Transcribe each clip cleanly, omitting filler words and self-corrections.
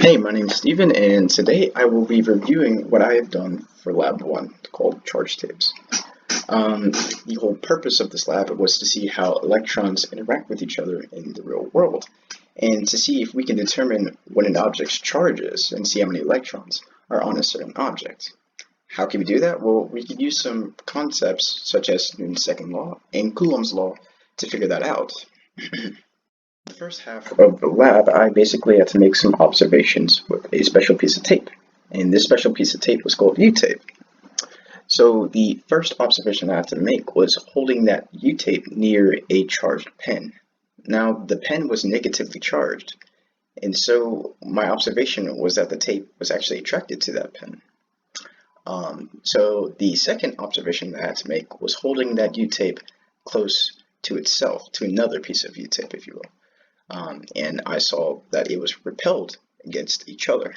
Hey, my name's Steven, and today I will be reviewing what I have done for Lab 1 called charge tapes. The whole purpose of this lab was to see how electrons interact with each other in the real world, and to see if we can determine what an object's charge is and see how many electrons are on a certain object. How can we do that? Well, we could use some concepts such as Newton's second law and Coulomb's law to figure that out. The first half of the lab, I basically had to make some observations with a special piece of tape, and this special piece of tape was called U-tape. So the first observation I had to make was holding that U-tape near a charged pen. Now the pen was negatively charged, and so my observation was that the tape was actually attracted to that pen. So the second observation that I had to make was holding that U-tape close to itself, to another piece of U-tape, if you will. And I saw that it was repelled against each other.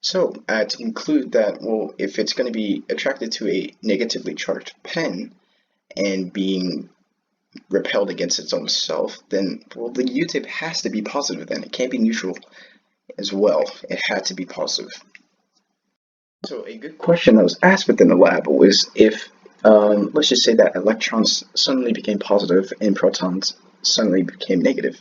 So I had to conclude that, well, if it's going to be attracted to a negatively charged pen and being repelled against its own self, then, well, the U-tape has to be positive then. It can't be neutral as well. It had to be positive. So a good question that was asked within the lab was if, let's just say that electrons suddenly became positive and protons suddenly became negative,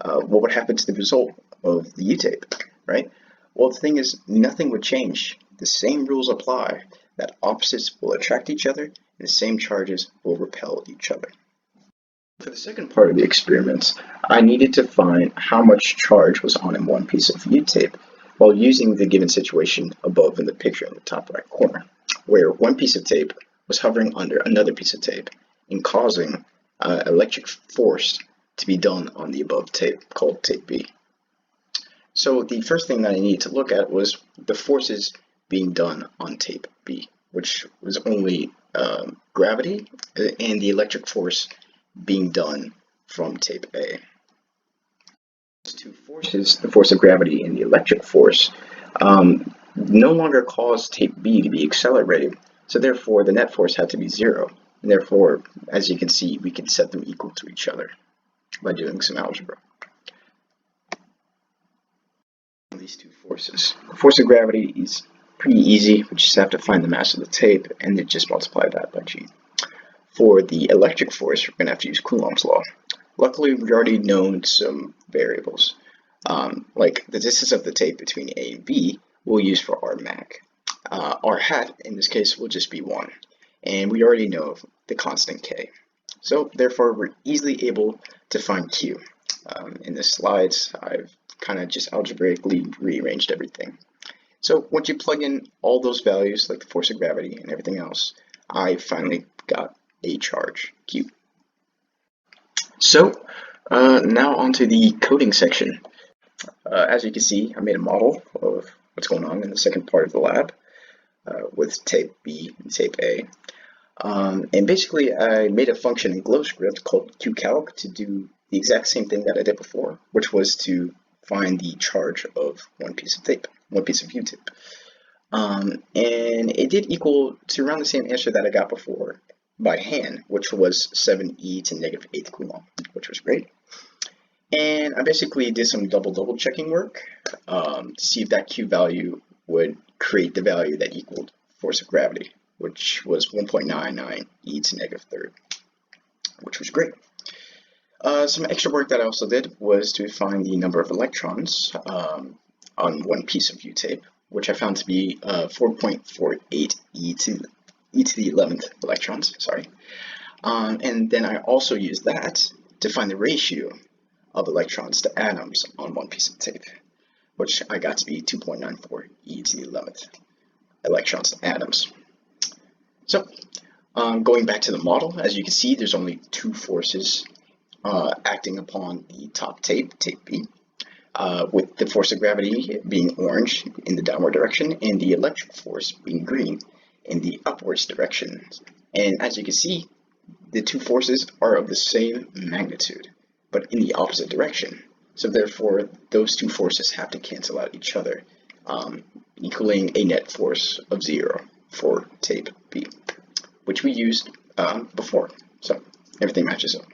what would happen to the result of the U-tape, right? Well, the thing is, nothing would change. The same rules apply, that opposites will attract each other, and the same charges will repel each other. For the second part of the experiment, I needed to find how much charge was on in one piece of U-tape while using the given situation above in the picture in the top right corner, where one piece of tape was hovering under another piece of tape and causing electric force to be done on the above tape called tape B. So the first thing that I needed to look at was the forces being done on tape B, which was only gravity and the electric force being done from tape A. These two forces, the force of gravity and the electric force, no longer cause tape B to be accelerated, so therefore the net force had to be zero. And therefore, as you can see, we can set them equal to each other by doing some algebra. These two forces. The force of gravity is pretty easy. We just have to find the mass of the tape and then just multiply that by g. For the electric force, we're going to have to use Coulomb's law. Luckily, we've already known some variables. Like the distance of the tape between A and B, we'll use for R mac. R hat, in this case, will just be 1. And we already know the constant k. So therefore, we're easily able to find q. In the slides, I've kind of just algebraically rearranged everything. So once you plug in all those values, like the force of gravity and everything else, I finally got a charge, q. So now onto the coding section. As you can see, I made a model of what's going on in the second part of the lab with tape B and tape A. And basically, I made a function in GlowScript called qcalc to do the exact same thing that I did before, which was to find the charge of one piece of tape, one piece of U-tape. And it did equal to around the same answer that I got before by hand, which was 7e to negative 8th Coulomb, which was great. And I basically did some double checking work to see if that Q value would create the value that equaled force of gravity, which was 1.99 e to negative third, which was great. Some extra work that I also did was to find the number of electrons on one piece of U-tape, which I found to be 4.48 e to the 11th electrons, sorry. And then I also used that to find the ratio of electrons to atoms on one piece of tape, which I got to be 2.94 e to the 11th electrons to atoms. So going back to the model, as you can see, there's only two forces acting upon the top tape, tape B, with the force of gravity being orange in the downward direction and the electric force being green in the upwards direction. And as you can see, the two forces are of the same magnitude, but in the opposite direction. So therefore, those two forces have to cancel out each other, equaling a net force of 0 for tape B, which we used before. So everything matches up.